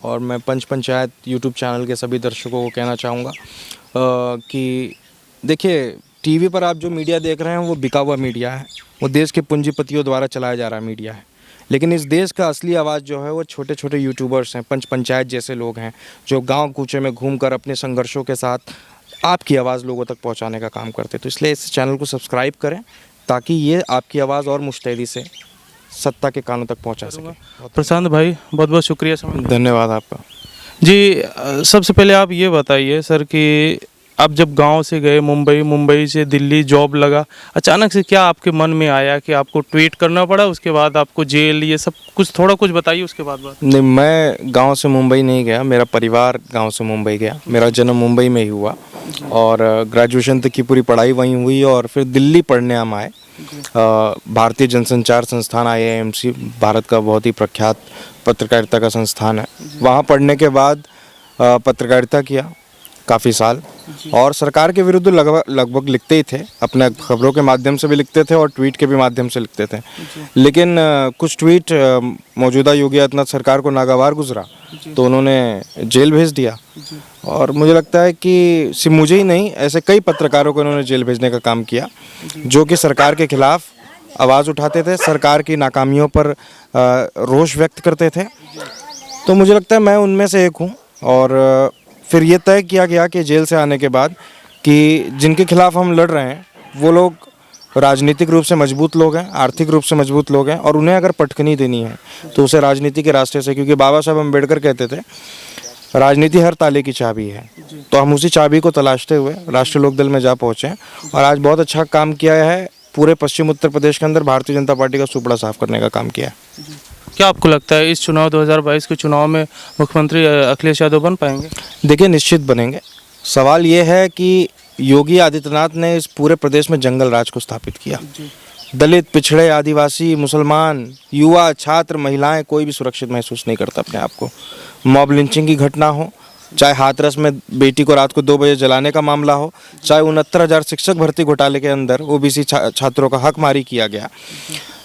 और मैं पंच panchayat YouTube channel के सभी दर्शकों को कहना चाहूँगा कि देखिए, टीवी पर आप जो मीडिया देख रहे हैं वो बिका हुआ मीडिया है, वो देश के पूंजीपतियों द्वारा चलाया जा रहा मीडिया है। लेकिन इस देश का असली आवाज़ जो है वो छोटे छोटे यूट्यूबर्स हैं, पंच पंचायत जैसे लोग हैं, जो गांव कूचे में घूमकर अपने संघर्षों के साथ आपकी आवाज़ लोगों तक पहुंचाने का काम करते। तो इसलिए इस चैनल को सब्सक्राइब करें ताकि ये आपकी आवाज़ और मुस्तैदी से सत्ता के कानों तक पहुंचा सके। प्रशांत भाई, बहुत बहुत शुक्रिया समय। धन्यवाद आपका। जी, सबसे पहले आप ये बताइए सर कि आप जब गांव से गए मुंबई से दिल्ली जॉब लगा, अचानक से क्या आपके मन में आया कि आपको ट्वीट करना पड़ा, उसके बाद आपको जेल, ये सब कुछ थोड़ा कुछ बताइए उसके बाद बात। नहीं, मैं गांव से मुंबई नहीं गया, मेरा परिवार गांव से मुंबई गया। मेरा जन्म मुंबई में ही हुआ और ग्रेजुएशन तक की पूरी पढ़ाई वहीं हुई और फिर दिल्ली पढ़ने हम आए। भारतीय जनसंचार संस्थान IIMC भारत का बहुत ही प्रख्यात पत्रकारिता का संस्थान है। वहाँ पढ़ने के बाद पत्रकारिता किया काफ़ी साल और सरकार के विरुद्ध लगभग लिखते ही थे, अपने खबरों के माध्यम से भी लिखते थे और ट्वीट के भी माध्यम से लिखते थे। लेकिन कुछ ट्वीट मौजूदा योगी आदित्यनाथ सरकार को नागवार गुजरा तो उन्होंने जेल भेज दिया और मुझे लगता है कि सिर्फ मुझे ही नहीं, ऐसे कई पत्रकारों को उन्होंने जेल भेजने का काम किया जो कि सरकार के खिलाफ आवाज़ उठाते थे, सरकार की नाकामियों पर रोष व्यक्त करते थे। तो मुझे लगता है मैं उनमें से एक हूँ और फिर ये तय किया गया कि जेल से आने के बाद कि जिनके खिलाफ हम लड़ रहे हैं वो लोग राजनीतिक रूप से मजबूत लोग हैं, आर्थिक रूप से मजबूत लोग हैं और उन्हें अगर पटकनी देनी है तो उसे राजनीति के रास्ते से, क्योंकि बाबा साहब अम्बेडकर कहते थे राजनीति हर ताले की चाबी है। तो हम उसी चाबी को तलाशते हुए राष्ट्रीय लोकदल में जा पहुँचे और आज बहुत अच्छा काम किया है। पूरे पश्चिम उत्तर प्रदेश के अंदर भारतीय जनता पार्टी का सुपड़ा साफ करने का काम किया है। क्या आपको लगता है इस चुनाव 2022 के चुनाव में मुख्यमंत्री अखिलेश यादव बन पाएंगे? देखिए, निश्चित बनेंगे। सवाल ये है कि योगी आदित्यनाथ ने इस पूरे प्रदेश में जंगल राज को स्थापित किया। दलित, पिछड़े, आदिवासी, मुसलमान, युवा, छात्र, महिलाएं, कोई भी सुरक्षित महसूस नहीं करता अपने आप को। मॉब लिंचिंग की घटना हो, चाहे हाथरस में बेटी को रात को 2 बजे जलाने का मामला हो, चाहे 69,000 शिक्षक भर्ती घोटाले के अंदर OBC छात्रों का हक मारी किया गया,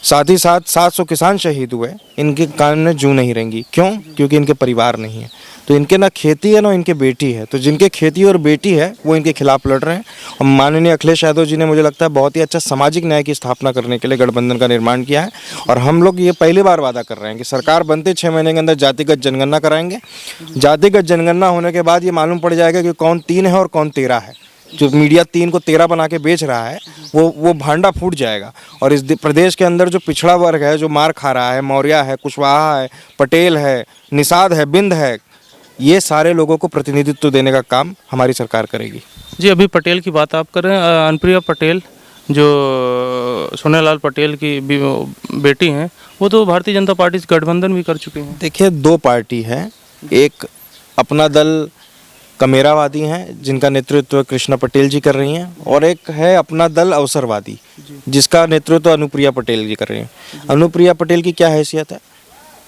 साथ ही साथ 700 किसान शहीद हुए, इनके कान में जूं नहीं रहेंगी। क्यों? क्योंकि इनके परिवार नहीं है। तो इनके ना खेती है ना इनके बेटी है। तो जिनके खेती और बेटी है वो इनके खिलाफ लड़ रहे हैं। और माननीय अखिलेश यादव जी ने, मुझे लगता है, बहुत ही अच्छा सामाजिक न्याय की स्थापना करने के लिए गठबंधन का निर्माण किया है। और हम लोग ये पहली बार वादा कर रहे हैं कि सरकार बनते 6 महीने के अंदर जातिगत जनगणना कराएंगे। जातिगत जनगणना होने के बाद ये मालूम पड़ जाएगा कि कौन 3 है और कौन 13 है। जो मीडिया 3 को 13 बना के बेच रहा है वो भांडा फूट जाएगा। और इस प्रदेश के अंदर जो पिछड़ा वर्ग है, जो मार खा रहा है, मौर्य है, कुशवाहा है, पटेल है, निषाद है, बिंद है, ये सारे लोगों को प्रतिनिधित्व देने का काम हमारी सरकार करेगी। जी, अभी पटेल की बात आप कर रहे हैं। अनुप्रिया पटेल जो सोनेलाल पटेल की बेटी हैं, वो तो भारतीय जनता पार्टी से गठबंधन भी कर चुके हैं। देखिए, 2 पार्टी है, एक अपना दल कमेरावादी हैं जिनका नेतृत्व कृष्णा पटेल जी कर रही हैं और एक है अपना दल अवसरवादी जिसका नेतृत्व अनुप्रिया पटेल जी कर रही हैं। अनुप्रिया पटेल की क्या हैसियत है?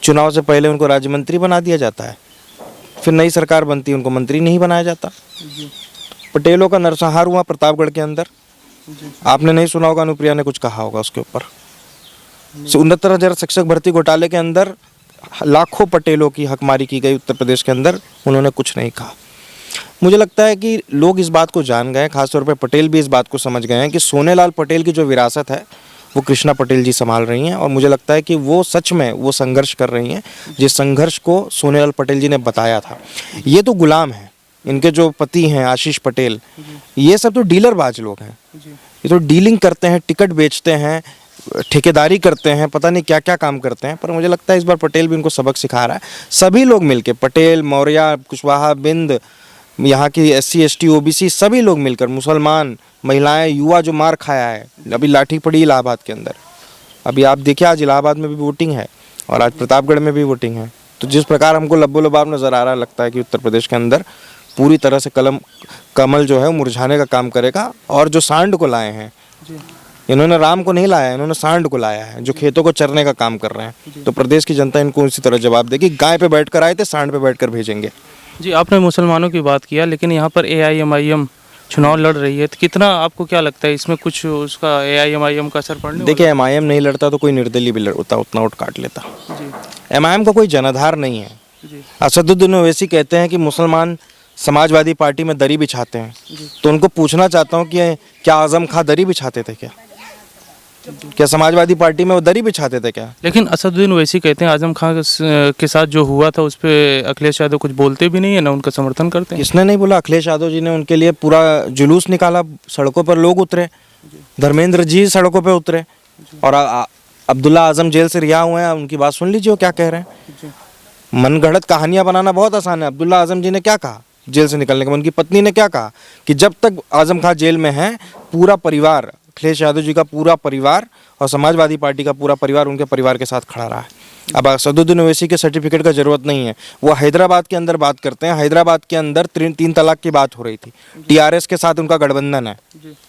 चुनाव से पहले उनको राज्य मंत्री बना दिया जाता है, फिर नई सरकार बनती है उनको मंत्री नहीं बनाया जाता। पटेलों का नरसंहार हुआ प्रतापगढ़ के अंदर, आपने नहीं सुना होगा, अनुप्रिया ने कुछ कहा होगा उसके ऊपर। 69,000 शिक्षक भर्ती घोटाले के अंदर लाखों पटेलों की हकमारी की गई उत्तर प्रदेश के अंदर, उन्होंने कुछ नहीं कहा। मुझे लगता है कि लोग इस बात को जान गए, खासतौर पर पटेल भी इस बात को समझ गए हैं कि सोनेलाल पटेल की जो विरासत है वो कृष्णा पटेल जी संभाल रही हैं। और मुझे लगता है कि वो सच में वो संघर्ष कर रही हैं जिस संघर्ष को सोनेलाल पटेल जी ने बताया था। ये तो गुलाम हैं, इनके जो पति हैं आशीष पटेल, ये सब तो डीलरबाज लोग हैं। ये तो डीलिंग करते हैं, टिकट बेचते हैं, ठेकेदारी करते हैं, पता नहीं क्या क्या काम करते हैं। पर मुझे लगता है इस बार पटेल भी उनको सबक सिखा रहा है। सभी लोग मिलके, पटेल, मौर्य, कुशवाहा, बिंद, यहाँ की SC ST OBC सभी लोग मिलकर, मुसलमान, महिलाएं, युवा जो मार खाया है, अभी लाठी पड़ी इलाहाबाद के अंदर। अभी आप देखिए, आज इलाहाबाद में भी वोटिंग है और आज प्रतापगढ़ में भी वोटिंग है। तो जिस प्रकार हमको लब्बो लबाब नज़र आ रहा है, लगता है कि उत्तर प्रदेश के अंदर पूरी तरह से कमल जो है मुरझाने का काम करेगा। और जो सांड को लाए हैं, इन्होंने राम को नहीं लाया है, इन्होंने सांड को लाया है जो खेतों को चरने का काम कर रहे हैं। तो प्रदेश की जनता इनको उसी तरह जवाब देगी। गाय पे बैठकर आए थे, सांड पे बैठकर भेजेंगे। जी, आपने मुसलमानों की बात किया, लेकिन यहाँ पर AIMIM चुनाव लड़ रही है, तो कितना आपको क्या लगता है इसमें कुछ उसका AIMIM का असर पड़ने? देखिए, MIM नहीं लड़ता तो कोई निर्दलीय भी लड़ता, उतना वोट काट लेता। MIM का कोई जनाधार नहीं है। असदुद्दीन ओवैसी कहते हैं कि मुसलमान समाजवादी पार्टी में दरी बिछाते हैं, तो उनको पूछना चाहता हूँ कि क्या आजम खां दरी बिछाते थे क्या समाजवादी पार्टी में वो दरी बिछाते थे क्या? लेकिन असदुद्दीन ओवैसी कहते हैं आजम खान के साथ जो हुआ था उस पर अखिलेश यादव कुछ बोलते भी नहीं है, ना उनका समर्थन करते हैं। किसने नहीं बोला? अखिलेश यादव जी ने उनके लिए पूरा जुलूस निकाला, सड़कों पर लोग उतरे, धर्मेंद्र जी सड़कों पे उतरे, और अब्दुल्ला आजम जेल से रिहा हुए हैं, उनकी बात सुन लीजिए वो क्या कह रहे हैं। मनगढ़ंत कहानियां बनाना बहुत आसान है। अब्दुल्ला आजम जी ने क्या कहा जेल से निकलने के बाद? उनकी पत्नी ने क्या कहा कि जब तक आजम खान जेल में है, पूरा परिवार, अखिलेश यादव जी का पूरा परिवार और समाजवादी पार्टी का पूरा परिवार उनके परिवार के साथ खड़ा रहा है। अब असदुद्दीन ओवैसी के सर्टिफिकेट का जरूरत नहीं है, वो हैदराबाद के अंदर बात करते हैं। हैदराबाद के अंदर तीन तलाक की बात हो रही थी, टीआरएस के साथ उनका गठबंधन है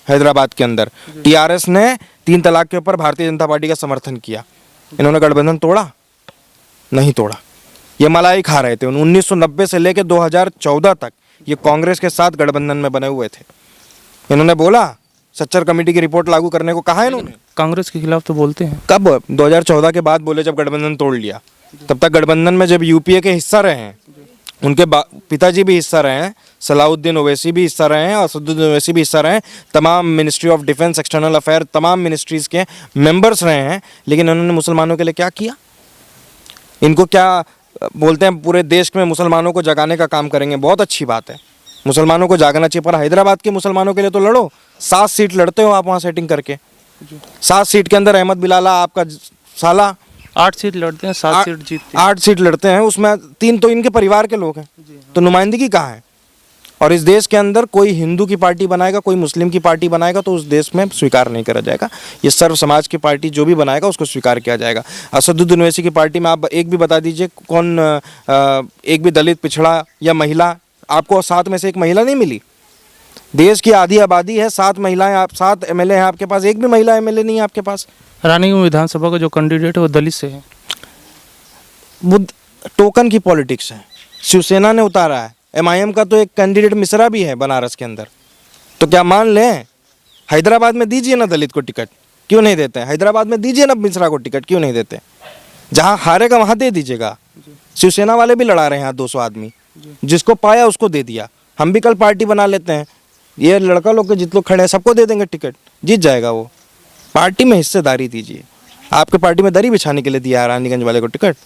हैदराबाद के अंदर। टीआरएस ने 3 तलाक के ऊपर भारतीय जनता पार्टी का समर्थन किया, इन्होंने गठबंधन तोड़ा? नहीं तोड़ा। ये मलाई खा रहे थे 1990 से लेकर 2014 तक, ये कांग्रेस के साथ गठबंधन में बने हुए थे। इन्होंने बोला सच्चर कमेटी की रिपोर्ट लागू करने को कहा है इन्होंने? कांग्रेस के खिलाफ तो बोलते हैं। कब? 2014 के बाद बोले, जब गठबंधन तोड़ लिया। तब तक गठबंधन में जब यूपीए के हिस्सा रहे हैं, उनके पिताजी भी हिस्सा रहे हैं, सलाउद्दीन ओवैसी भी हिस्सा रहे हैं और असदुद्दीन ओवैसी भी हिस्सा रहे हैं, तमाम ministry of defence, external affair, तमाम मिनिस्ट्रीज के मेंबर्स रहे हैं। लेकिन उन्होंने मुसलमानों के लिए क्या किया? इनको क्या बोलते हैं, पूरे देश में मुसलमानों को जगाने का काम करेंगे, बहुत अच्छी बात है, मुसलमानों को जागना चाहिए, पर हैदराबाद के मुसलमानों के लिए तो लड़ो। 7 सीट लड़ते हो आप वहाँ सेटिंग करके। 7 सीट के अंदर अहमद बिलाला आपका साला 8 सीट लड़ते हैं, 7 सीट जीतते हैं। 8 सीट लड़ते हैं, उसमें 3 तो इनके परिवार के लोग हैं, तो नुमाइंदगी कहाँ है? और इस देश के अंदर कोई हिंदू की पार्टी बनाएगा, कोई मुस्लिम की पार्टी बनाएगा, तो उस देश में स्वीकार नहीं करा जाएगा। ये सर्व समाज की पार्टी जो भी बनाएगा उसको स्वीकार किया जाएगा। असदुद्दीन ओवैसी की पार्टी में आप एक भी बता दीजिए, कौन एक भी दलित, पिछड़ा या महिला, आपको 7 में से एक महिला नहीं मिली? देश की आधी आबादी है, 7 महिलाएं, आप 7 एमएलए हैं आपके पास, एक भी महिला एमएलए नहीं है आपके पास। रानीगंज विधानसभा का जो कैंडिडेट है वो दलित से है। वो टोकन की पॉलिटिक्स है, शिवसेना ने उतारा है। एमआईएम का तो एक कैंडिडेट मिश्रा भी है बनारस के अंदर, तो क्या मान लें? हैदराबाद में दीजिए ना दलित को टिकट, क्यों नहीं देते? हैदराबाद में दीजिए ना मिश्रा को टिकट, क्यों नहीं देते? जहाँ हारेगा वहाँ दे दीजिएगा। शिवसेना वाले भी लड़ा रहे हैं 200 आदमी, जिसको पाया उसको दे दिया। हम भी कल पार्टी बना लेते हैं, ये लड़का लोग के जितने खड़े हैं सबको दे देंगे टिकट, जीत जाएगा वो। पार्टी में हिस्सेदारी दीजिए। आपके पार्टी में दरी बिछाने के लिए दिया है रानीगंज वाले को टिकट,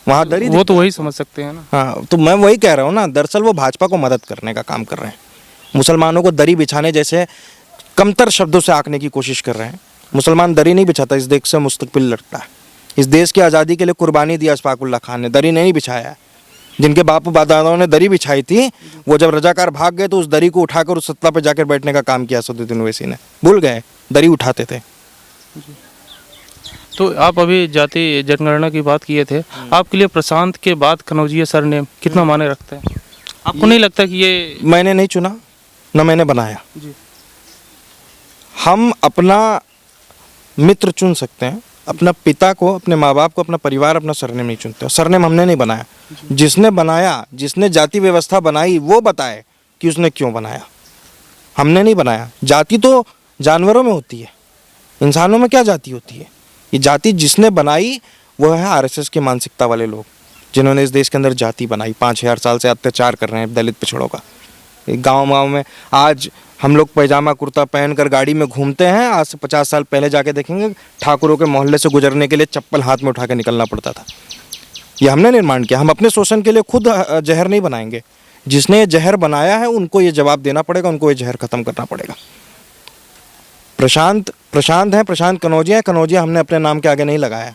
वहाँ दरी, वो तो वही समझ सकते हैं ना। हाँ, तो मैं वही कह रहा हूँ ना, दरअसल वो भाजपा को मदद करने का काम कर रहे हैं, मुसलमानों को दरी बिछाने जैसे कमतर शब्दों से आंकने की कोशिश कर रहे हैं। मुसलमान दरी नहीं बिछाता, इस देश से मुस्तकबिल लड़ता है। इस देश की आज़ादी के लिए कुर्बानी दी अशफाकुल्ला खान ने, दरी नहीं बिछाया है। जिनके बाप दादाओं ने दरी बिछाई थी, वो जब रजाकार भाग गए तो उस दरी को उठाकर उस सत्ता पर जाकर बैठने का काम किया असदुद्दीन ओवैसी ने। भूल गए, दरी उठाते थे। तो आप अभी जाति जनगणना की बात किए थे, आपके लिए प्रशांत के बाद कनौजिया सरनेम कितना मायने रखता है? आपको नहीं लगता कि ये मैंने नहीं चुना, न मैंने बनाया। हम अपना मित्र चुन सकते हैं, अपना पिता को, अपने माँ बाप को, अपना परिवार, अपना सरनेम नहीं चुनते। सरनेम हमने नहीं बनाया, जिसने बनाया, जिसने जाति व्यवस्था बनाई वो बताए कि उसने क्यों बनाया। हमने नहीं बनाया। जाति तो जानवरों में होती है, इंसानों में क्या जाति होती है? ये जाति जिसने बनाई वो है आरएसएस की मानसिकता वाले लोग, जिन्होंने इस देश के अंदर जाति बनाई। 5000 साल से अत्याचार कर रहे हैं दलित पिछड़ों का। गाँव में आज हम लोग पैजामा कुर्ता पहनकर गाड़ी में घूमते हैं, आज से 50 साल पहले जाके देखेंगे ठाकुरों के मोहल्ले से गुजरने के लिए चप्पल हाथ में उठा के निकलना पड़ता था। ये हमने निर्माण किया। हम अपने शोषण के लिए खुद जहर नहीं बनाएंगे। जिसने ये जहर बनाया है उनको ये जवाब देना पड़ेगा, उनको ये जहर खत्म करना पड़ेगा। प्रशांत है, प्रशांत कनौजिया है। कनौजिया हमने अपने नाम के आगे नहीं लगाया।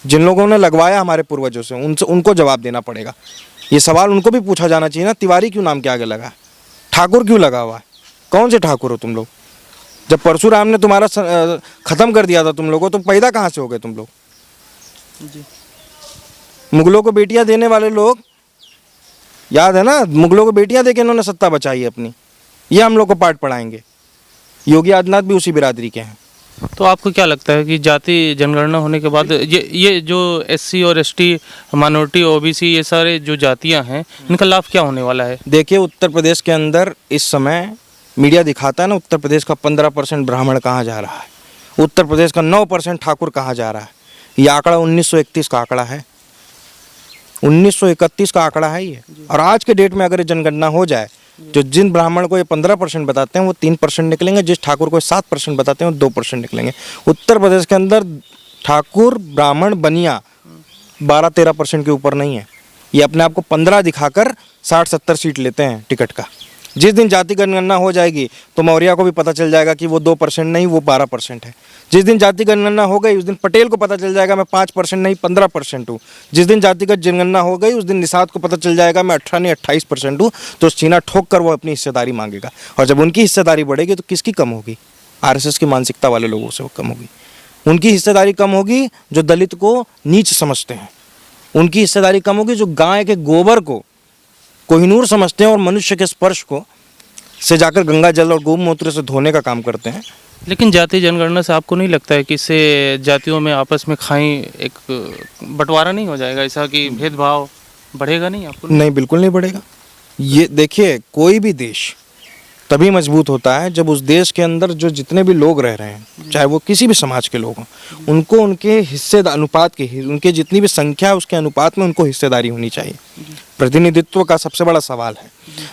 जिन लोगों ने लगवाया हमारे पूर्वजों से, उनको जवाब देना पड़ेगा। ये सवाल उनको भी पूछा जाना चाहिए ना, तिवारी क्यों नाम के आगे लगा, ठाकुर क्यों लगा हुआ है? कौन से ठाकुर हो तुम लोग? जब परशुराम ने तुम्हारा खत्म कर दिया था तुम लोगों, तो पैदा कहाँ से हो गए तुम लोग? मुगलों को बेटियां देने वाले लोग, याद है ना, मुगलों को बेटियां देके इन्होंने सत्ता बचाई है अपनी। ये हम लोग को पाठ पढ़ाएंगे। योगी आदित्यनाथ भी उसी बिरादरी के हैं। तो आपको क्या लगता है कि जाति जनगणना होने के बाद ये जो एससी और एसटी, माइनॉरिटी, ओबीसी, ये सारे जो जातियां हैं, इनका लाभ क्या होने वाला है? देखिए, उत्तर प्रदेश के अंदर इस समय मीडिया दिखाता है ना, उत्तर प्रदेश का 15% ब्राह्मण कहाँ जा रहा है, उत्तर प्रदेश का 9% ठाकुर कहाँ जा रहा है। ये आंकड़ा 1931 का आंकड़ा है। 1931 का आंकड़ा है ये। और आज के डेट में अगर ये जनगणना हो जाए, जो जिन ब्राह्मण को ये 15% बताते हैं वो 3% निकलेंगे, जिस ठाकुर को 7% बताते हैं वो 2% निकलेंगे। उत्तर प्रदेश के अंदर ठाकुर ब्राह्मण बनिया 12-13% के ऊपर नहीं है। ये अपने आप को 15 दिखाकर 60-70 सीट लेते हैं टिकट का। जिस दिन जाति जनगणना हो जाएगी तो मौर्य को भी पता चल जाएगा कि वो 2% नहीं, वो 12% है। जिस दिन जाति जनगणना हो गई उस दिन पटेल को पता चल जाएगा मैं 5% नहीं 15% हूँ। जिस दिन जातिगत जनगणना हो गई उस दिन निषाद को पता चल जाएगा मैं 18 नहीं 28% हूँ। तो सीना ठोक कर वो अपनी हिस्सेदारी मांगेगा, और जब उनकी हिस्सेदारी बढ़ेगी तो किसकी कम होगी? आरएसएस की मानसिकता वाले लोगों से वो कम होगी। उनकी हिस्सेदारी कम होगी जो दलित को नीच समझते हैं, उनकी हिस्सेदारी कम होगी जो गाय के गोबर को कोहिनूर समझते हैं और मनुष्य के स्पर्श को से जाकर गंगा जल और गौमूत्र से धोने का काम करते हैं। लेकिन जाति जनगणना से आपको नहीं लगता है कि इससे जातियों में आपस में खाई एक बंटवारा नहीं हो जाएगा, ऐसा कि भेदभाव बढ़ेगा नहीं आपको? नहीं, बिल्कुल नहीं बढ़ेगा। ये देखिए, कोई भी देश तभी मजबूत होता है जब उस देश के अंदर जो जितने भी लोग रह रहे हैं, चाहे वो किसी भी समाज के लोग हों, उनको उनके हिस्से अनुपात के, उनके जितनी भी संख्या है उसके अनुपात में उनको हिस्सेदारी होनी चाहिए। प्रतिनिधित्व का सबसे बड़ा सवाल है।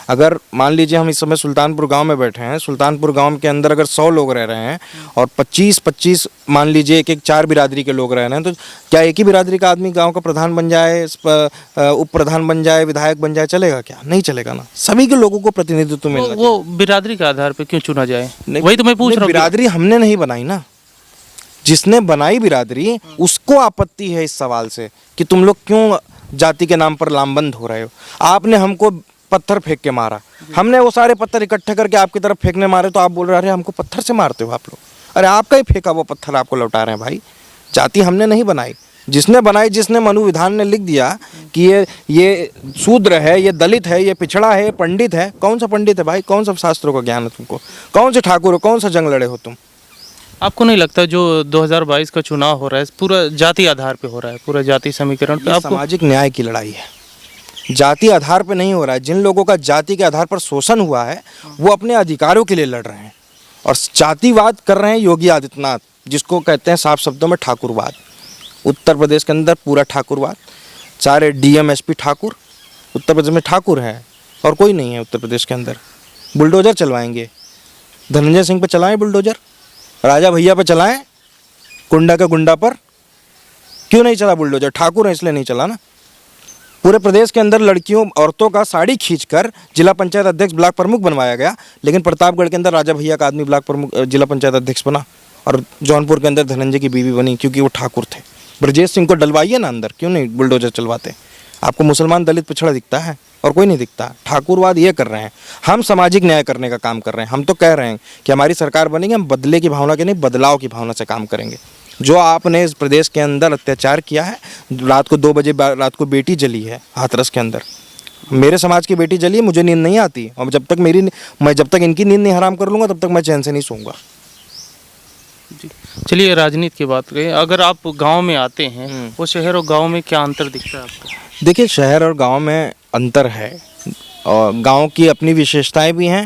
अगर मान लीजिए हम इस समय सुल्तानपुर गांव में बैठे हैं, सुल्तानपुर गांव के अंदर अगर 100 लोग रह रहे हैं और 25-25 मान लीजिए एक 4 बिरादरी के लोग रह रहे हैं, तो क्या एक ही बिरादरी का आदमी गांव का प्रधान बन जाए, उप प्रधान बन जाए, विधायक बन जाए, चलेगा क्या? नहीं चलेगा ना। सभी के लोगों को प्रतिनिधित्व मिलना चाहिए। वो बिरादरी के आधार पर क्यों चुना जाए? वही तो मैं पूछ रहा हूँ। बिरादरी हमने नहीं बनाई ना, जिसने बनाई बिरादरी उसको आपत्ति है इस सवाल से कि तुम लोग क्यों जाति के नाम पर लामबंद हो रहे हो। आपने हमको पत्थर फेंक के मारा, हमने वो सारे पत्थर इकट्ठे करके आपकी तरफ फेंकने मारे, तो आप बोल रहे अरे हमको पत्थर से मारते हो आप लोग। अरे आपका ही फेंका वो पत्थर आपको लौटा रहे हैं भाई। जाति हमने नहीं बनाई, जिसने बनाई, जिसने मनु विधान ने लिख दिया कि ये शूद्र है, ये दलित है, ये पिछड़ा है, ये पंडित है। कौन सा पंडित है भाई? कौन सा शास्त्रों का ज्ञान है तुमको? कौन से ठाकुर हो? कौन सा जंग लड़े हो तुम? आपको नहीं लगता जो 2022 का चुनाव हो रहा है पूरा जाति आधार पे हो रहा है, पूरा जाति समीकरण पे? आपको सामाजिक न्याय की लड़ाई है, जाति आधार पे नहीं हो रहा है। जिन लोगों का जाति के आधार पर शोषण हुआ है वो अपने अधिकारों के लिए लड़ रहे हैं और जातिवाद कर रहे हैं योगी आदित्यनाथ, जिसको कहते हैं साफ शब्दों में ठाकुरवाद। उत्तर प्रदेश के अंदर पूरा ठाकुरवाद, सारे डीएम एसपी ठाकुर, उत्तर प्रदेश में ठाकुर है और कोई नहीं है उत्तर प्रदेश के अंदर। बुलडोजर चलवाएंगे, धनंजय सिंह पे चलाएं बुलडोजर, राजा भैया पे चलाएं, गुंडा का गुंडा पर क्यों नहीं चला बुलडोजर? ठाकुर है इसलिए नहीं चला ना। पूरे प्रदेश के अंदर लड़कियों औरतों का साड़ी खींचकर जिला पंचायत अध्यक्ष ब्लॉक प्रमुख बनवाया गया, लेकिन प्रतापगढ़ के अंदर राजा भैया का आदमी ब्लॉक प्रमुख जिला पंचायत अध्यक्ष बना और जौनपुर के अंदर धनंजय की बीवी बनी क्योंकि वो ठाकुर थे। ब्रजेश सिंह को डलवाइए ना अंदर, क्यों नहीं बुलडोजर चलवाते? आपको मुसलमान दलित पिछड़ा दिखता है और कोई नहीं दिखता। ठाकुरवाद ये कर रहे हैं। हम सामाजिक न्याय करने का काम कर रहे हैं। हम तो कह रहे हैं कि हमारी सरकार बनेगी, हम बदले की भावना के नहीं बदलाव की भावना से काम करेंगे। जो आपने इस प्रदेश के अंदर अत्याचार किया है, रात को 2 बजे रात को बेटी जली है हाथरस के अंदर, मेरे समाज की बेटी जली है, मुझे नींद नहीं आती और जब तक इनकी नींद नहीं हराम कर लूँगा तब तक मैं चैन से नहीं सोऊंगा। चलिए राजनीति की बात करें, अगर आप गांव में आते हैं वो शहर और गांव में क्या अंतर दिखता है आपको? देखिए, शहर और गांव में अंतर है और गांव की अपनी विशेषताएं भी हैं।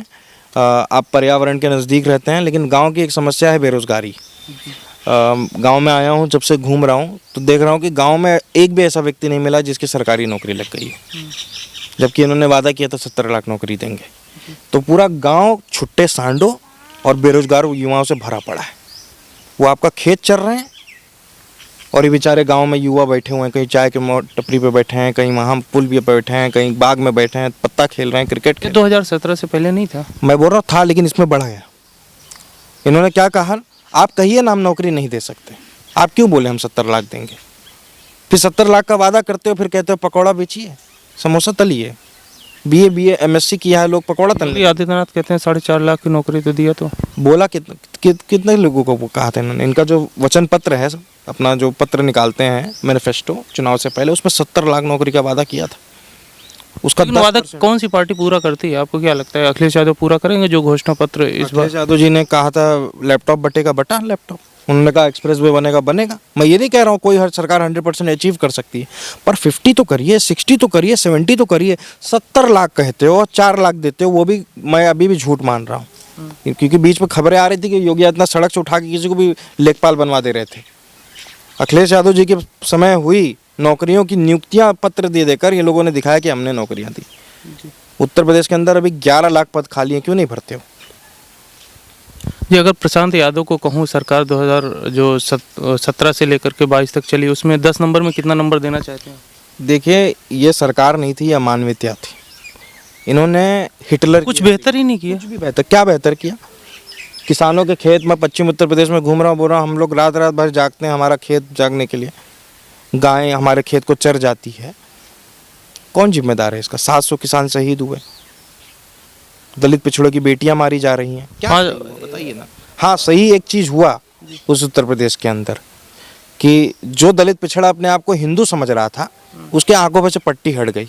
आप पर्यावरण के नज़दीक रहते हैं, लेकिन गांव की एक समस्या है बेरोज़गारी। गांव में आया हूं, जब से घूम रहा हूं तो देख रहा हूं कि गांव में एक भी ऐसा व्यक्ति नहीं मिला जिसकी सरकारी नौकरी लग गई है, जबकि इन्होंने वादा किया था 70 लाख नौकरी देंगे। तो पूरा गांव छुट्टे सांडों और बेरोजगार युवाओं से भरा पड़ा है। वो आपका खेत चर रहे हैं और ये बेचारे गांव में युवा बैठे हुए हैं, कहीं चाय के टपरी पे बैठे हैं, कहीं वहाँ पुल पे बैठे हैं, कहीं बाग में बैठे हैं, पत्ता खेल रहे हैं, क्रिकेट खेल। 2017 से पहले नहीं था? मैं बोल रहा था, लेकिन इसमें बढ़ गया। इन्होंने क्या कहा, आप कहिए ना हम नौकरी नहीं दे सकते, आप क्यों बोले हम 70 लाख देंगे? फिर 70 लाख का वादा करते हो, फिर कहते हो पकौड़ा बेचिए, समोसा तलिए। बीए एमएससी किया है लोग, पकौड़ा तल रहे। आदित्यनाथ कहते हैं 4.5 लाख की नौकरी तो दिया, तो बोला कितने लोगों को कहा था इन्होंने? इनका जो वचन पत्र है, अपना जो पत्र निकालते हैं मैनिफेस्टो चुनाव से पहले, उसमें 70 लाख नौकरी का वादा किया था। उसका वादा कौन सी पार्टी पूरा करती है? आपको क्या लगता है अखिलेश यादव पूरा करेंगे जो घोषणा पत्र इस बार? अखिलेश यादव जी ने कहा था लैपटॉप बटेगा, बटा लैपटॉप। उन्होंने कहा एक्सप्रेस वे बनेगा, बनेगा। मैं ये नहीं कह रहा हूँ कोई हर सरकार 100% अचीव कर सकती है, पर 50 तो करिए, 60 तो करिए, 70 तो करिए। 70 लाख कहते हो और 4 लाख देते हो, वो भी मैं अभी भी झूठ मान रहा हूँ, क्योंकि बीच में खबरें आ रही थी कि योगी आदित्यनाथ सड़क से उठा के किसी को भी लेखपाल बनवा दे रहे थे। अखिलेश यादव जी के समय हुई नौकरियों की नियुक्तियां पत्र दे देकर ये लोगों ने दिखाया कि हमने नौकरियां दी। उत्तर प्रदेश के अंदर अभी 11 लाख पद खाली हैं, क्यों नहीं भरते हो? जी, अगर प्रशांत यादव को कहूँ, सरकार 2017 से लेकर के 22 तक चली, उसमें 10 नंबर में कितना नंबर देना चाहते हैं? देखिए, ये सरकार नहीं थी, ये अमानवीयता थी। इन्होंने हिटलर कुछ बेहतर ही नहीं किया। कुछ भी बेहतर, क्या बेहतर किया? किसानों के खेत में पश्चिम उत्तर प्रदेश में घूम रहा हूँ, बोल रहा हूँ हम लोग रात रात भर जागते हैं हमारा खेत जागने के लिए, गायें हमारे खेत को चर जाती है। कौन जिम्मेदार है इसका? 700 किसान शहीद हुए, दलित पिछड़ों की बेटियां मारी जा रही हैं। क्या हाँ, बताइए ना। हाँ, सही एक चीज़ हुआ उस उत्तर प्रदेश के अंदर कि जो दलित पिछड़ा अपने आप को हिंदू समझ रहा था, उसके आंखों पर से पट्टी हट गई।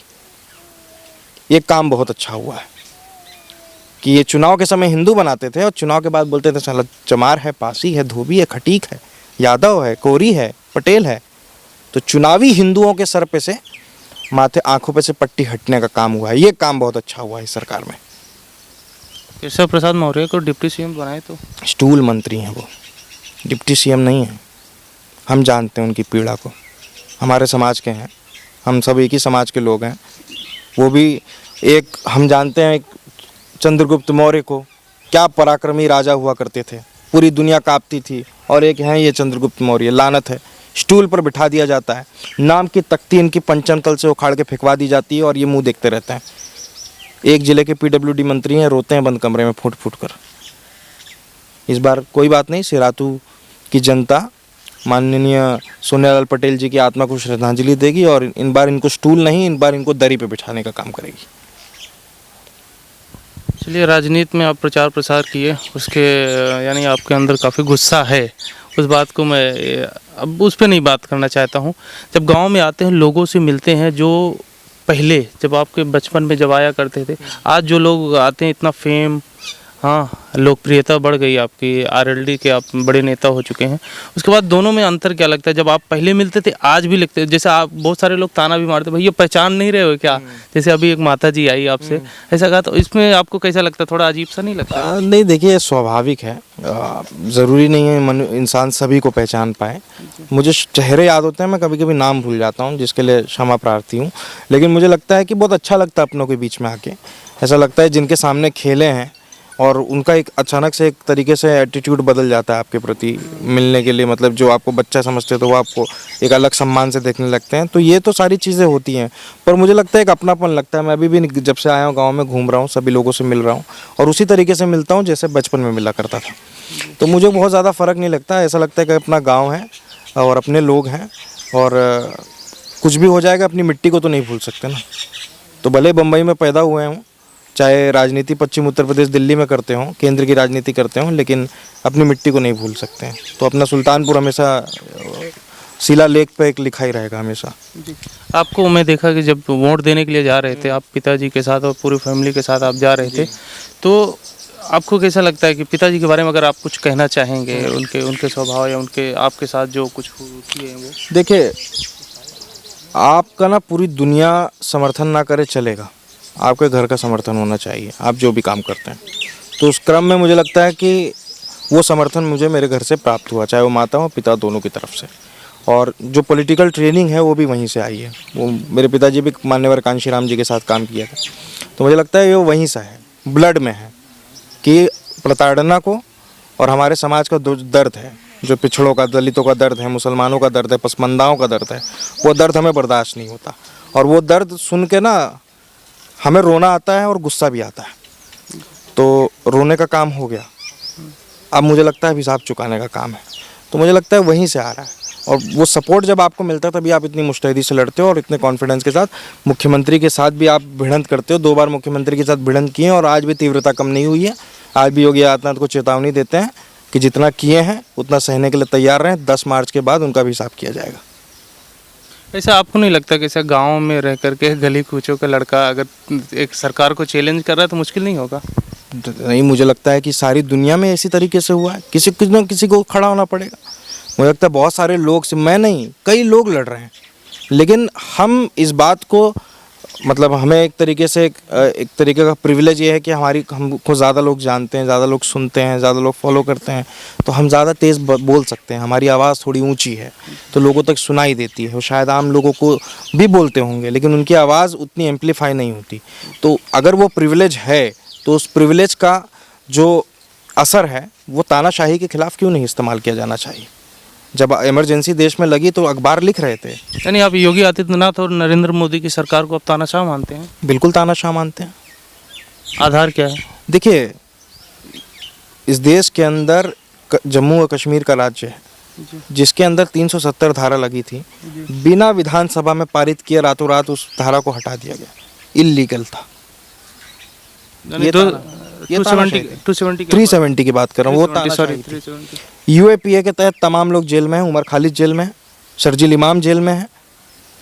ये काम बहुत अच्छा हुआ है कि ये चुनाव के समय हिंदू बनाते थे और चुनाव के बाद बोलते थे साला चमार है, पासी है, धोबी है, खटीक है, यादव है, कोरी है, पटेल है। तो चुनावी हिंदुओं के सर पे से माथे आंखों पे से पट्टी हटने का काम हुआ है। ये काम बहुत अच्छा हुआ है इस सरकार में। केशव प्रसाद मौर्य को डिप्टी सीएम बनाए तो स्टूल मंत्री हैं वो, डिप्टी सीएम नहीं है। हम जानते हैं उनकी पीड़ा को, हमारे समाज के हैं, हम सब एक ही समाज के लोग हैं। वो भी एक, हम जानते हैं एक चंद्रगुप्त मौर्य को, क्या पराक्रमी राजा हुआ करते थे, पूरी दुनिया कांपती थी। और एक हैं ये चंद्रगुप्त मौर्य, लानत है, स्टूल पर बिठा दिया जाता है, नाम की तख्ती इनकी पंचम तल से उखाड़ के फेंकवा दी जाती है और ये मुंह देखते रहते हैं। एक जिले के पीडब्ल्यूडी मंत्री हैं, रोते हैं बंद कमरे में फूट फूट कर। इस बार कोई बात नहीं, सिरातू की जनता माननीय सोनियालाल पटेल जी की आत्मा को श्रद्धांजलि देगी और इन बार इनको स्टूल नहीं, इन बार इनको दरी पे बिठाने का काम करेगी। चलिए, राजनीति में आप प्रचार प्रसार किए, उसके यानी आपके अंदर काफ़ी गुस्सा है, उस बात को मैं अब उस पर नहीं बात करना चाहता हूँ। जब गांव में आते हैं, लोगों से मिलते हैं, जो पहले जब आपके बचपन में जब आया करते थे, आज जो लोग आते हैं, इतना फेम, हाँ, लोकप्रियता बढ़ गई आपकी, आरएलडी के आप बड़े नेता हो चुके हैं, उसके बाद दोनों में अंतर क्या लगता है? जब आप पहले मिलते थे, आज भी लगते, जैसे आप बहुत सारे लोग ताना भी मारते, भैया पहचान नहीं रहे हो क्या? जैसे अभी एक माता जी आई आपसे ऐसा कहा, तो इसमें आपको कैसा लगता है? थोड़ा अजीब सा नहीं लगता? नहीं, देखिए स्वाभाविक है, ज़रूरी नहीं है इंसान सभी को पहचान पाए। मुझे चेहरे याद होते हैं, मैं कभी कभी नाम भूल जाता हूँ, जिसके लिए क्षमा प्रार्थी हूँ। लेकिन मुझे लगता है कि बहुत अच्छा लगता है अपनों के बीच में आके। ऐसा लगता है जिनके सामने खेले हैं और उनका एक अचानक से एक तरीके से एटीट्यूड बदल जाता है आपके प्रति मिलने के लिए, मतलब जो आपको बच्चा समझते तो वो आपको एक अलग सम्मान से देखने लगते हैं। तो ये तो सारी चीज़ें होती हैं, पर मुझे लगता है एक अपनापन लगता है। मैं अभी भी जब से आया हूँ गांव में घूम रहा हूँ, सभी लोगों से मिल रहा हूँ और उसी तरीके से मिलता हूँ जैसे बचपन में मिला करता था। तो मुझे बहुत ज़्यादा फ़र्क नहीं लगता, ऐसा लगता है कि अपना गाँव है और अपने लोग हैं और कुछ भी हो जाएगा, अपनी मिट्टी को तो नहीं भूल सकते ना। तो भले बम्बई में पैदा हुए हूँ, चाहे राजनीति पश्चिम उत्तर प्रदेश दिल्ली में करते हों, केंद्र की राजनीति करते हों, लेकिन अपनी मिट्टी को नहीं भूल सकते हैं। तो अपना सुल्तानपुर हमेशा शिलालेख पे एक लिखा ही रहेगा हमेशा। आपको मैं देखा कि जब वोट देने के लिए जा रहे थे, आप पिताजी के साथ और पूरी फैमिली के साथ आप जा रहे थे, तो आपको कैसा लगता है कि पिताजी के बारे में अगर आप कुछ कहना चाहेंगे, उनके स्वभाव या उनके आपके साथ जो कुछ किए हैं वो? देखिए, आपका ना पूरी दुनिया समर्थन ना करे चलेगा, आपके घर का समर्थन होना चाहिए, आप जो भी काम करते हैं। तो उस क्रम में मुझे लगता है कि वो समर्थन मुझे मेरे घर से प्राप्त हुआ, चाहे वो माता हो पिता दोनों की तरफ से। और जो पॉलिटिकल ट्रेनिंग है वो भी वहीं से आई है। वो मेरे पिताजी भी मान्यवर कांशी राम जी के साथ काम किया था, तो मुझे लगता है ये वहीं से है, ब्लड में है कि प्रताड़ना को और हमारे समाज का जो दर्द है, जो पिछड़ों का, दलितों का दर्द है, मुसलमानों का दर्द है, पसमंदाओं का दर्द है, वो दर्द हमें बर्दाश्त नहीं होता। और वो दर्द सुन के ना हमें रोना आता है और गुस्सा भी आता है। तो रोने का काम हो गया, अब मुझे लगता है हिसाब चुकाने का काम है। तो मुझे लगता है वहीं से आ रहा है और वो सपोर्ट जब आपको मिलता है तभी आप इतनी मुस्तैदी से लड़ते हो और इतने कॉन्फिडेंस के साथ। मुख्यमंत्री के साथ भी आप भिड़ंत करते हो, 2 बार मुख्यमंत्री के साथ भिड़ंत किए और आज भी तीव्रता कम नहीं हुई है। आज भी योगी आदित्यनाथ को चेतावनी देते हैं कि जितना किए हैं उतना सहने के लिए तैयार रहें, 10 मार्च के बाद उनका भी हिसाब किया जाएगा। ऐसा आपको नहीं लगता कि ऐसा गांव में रह करके गली कूचों का लड़का अगर एक सरकार को चैलेंज कर रहा है तो मुश्किल नहीं होगा? नहीं, मुझे लगता है कि सारी दुनिया में इसी तरीके से हुआ है, किसी न किसी को खड़ा होना पड़ेगा। मुझे लगता है बहुत सारे लोग से, मैं नहीं, कई लोग लड़ रहे हैं, लेकिन हम इस बात को मतलब हमें एक तरीके से एक तरीके का प्रिविलेज ये है कि हमको ज़्यादा लोग जानते हैं, ज़्यादा लोग सुनते हैं, ज़्यादा लोग फॉलो करते हैं, तो हम ज़्यादा तेज़ बोल सकते हैं, हमारी आवाज़ थोड़ी ऊंची है तो लोगों तक सुनाई देती है। वो शायद आम लोगों को भी बोलते होंगे लेकिन उनकी आवाज़ उतनी एम्पलीफाई नहीं होती। तो अगर वो प्रिविलेज है तो उस प्रिविलेज का जो असर है वो तानाशाही के खिलाफ क्यों नहीं इस्तेमाल किया जाना चाहिए। जब इमरजेंसी देश में लगी तो अखबार लिख रहे थे। यानी आप योगी आदित्यनाथ और नरेंद्र मोदी की सरकार को अब तानाशाह मानते हैं? बिल्कुल तानाशाह मानते हैं। आधार क्या है? देखिए, इस देश के अंदर जम्मू और कश्मीर का राज्य है जिसके अंदर 370 धारा लगी थी, बिना विधानसभा में पारित किए रातों रात उस धारा को हटा दिया गया। इल्लीगल था। यानी 370 की बात कर रहा हूँ, वो तानाशाही थी। यूएपीए के तहत तमाम लोग जेल में हैं। उमर खालिद जेल में है, शर्जील इमाम जेल में है।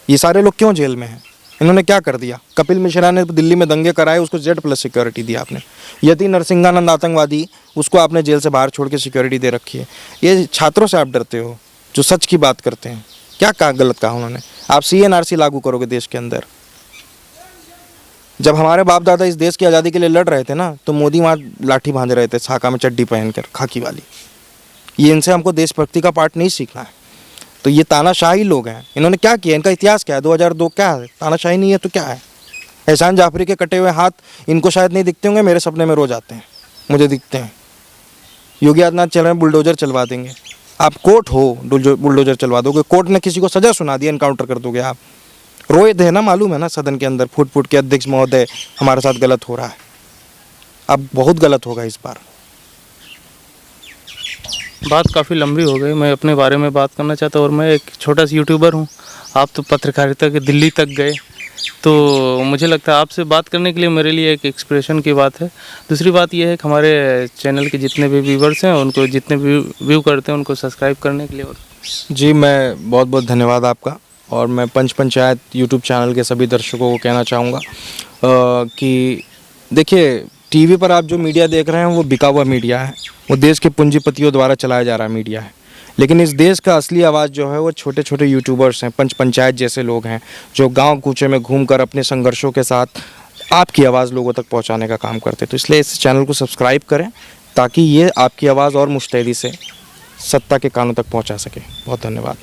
ये सारे लोग क्यों जेल में हैं? इन्होंने क्या कर दिया? कपिल मिश्रा ने दिल्ली में दंगे कराए, उसको Z+ सिक्योरिटी दी आपने। यति नरसिंहानंद आतंकवादी, उसको आपने जेल से बाहर छोड़ के सिक्योरिटी दे रखी है। ये छात्रों से आप डरते हो जो सच की बात करते हैं। क्या कहा, गलत कहा उन्होंने? आप CNRC लागू करोगे देश के अंदर। जब हमारे बाप दादा इस देश की आज़ादी के लिए लड़ रहे थे ना, तो मोदी वहाँ लाठी बांध रहे थे, साका में चड्डी पहनकर, खाकी वाली। ये इनसे हमको देशभक्ति का पाठ नहीं सीखना है। तो ये तानाशाही लोग हैं। इन्होंने क्या किया? इनका इतिहास क्या है? 2002 क्या है? तानाशाही नहीं है तो क्या है? एहसान जाफरी के कटे हुए हाथ इनको शायद नहीं दिखते होंगे, मेरे सपने में रोज आते हैं, मुझे दिखते हैं। योगी आदित्यनाथ चल रहे हैं, बुलडोजर चलवा देंगे। आप कोर्ट हो, बुलडोजर चलवा दोगे। कोर्ट ने किसी को सजा सुना दिया, इनकाउंटर कर दोगे आप। रोए थे ना, मालूम है ना, सदन के अंदर फूट फूट के, अध्यक्ष महोदय हमारे साथ गलत हो रहा है। अब बहुत गलत होगा इस बार। बात काफ़ी लंबी हो गई। मैं अपने बारे में बात करना चाहता हूँ और मैं एक छोटा सा यूट्यूबर हूँ। आप तो पत्रकारिता के दिल्ली तक गए, तो मुझे लगता है आपसे बात करने के लिए मेरे लिए एक एक्सप्रेशन की बात है। दूसरी बात यह है कि हमारे चैनल के जितने भी व्यूवर्स हैं, उनको जितने भी व्यू करते हैं, उनको सब्सक्राइब करने के लिए। और जी, मैं बहुत बहुत धन्यवाद आपका। और मैं पंच पंचायत यूट्यूब चैनल के सभी दर्शकों को कहना चाहूँगा कि देखिए, टीवी पर आप जो मीडिया देख रहे हैं वो बिका हुआ मीडिया है, वो देश के पूंजीपतियों द्वारा चलाया जा रहा मीडिया है। लेकिन इस देश का असली आवाज़ जो है वो छोटे छोटे यूट्यूबर्स हैं, पंच पंचायत जैसे लोग हैं, जो गांव कूचे में घूमकर अपने संघर्षों के साथ आपकी आवाज़ लोगों तक पहुंचाने का काम करते हैं। तो इसलिए इस चैनल को सब्सक्राइब करें ताकि ये आपकी आवाज़ और मुस्तैदी से सत्ता के कानों तक पहुंचा सके। बहुत धन्यवाद।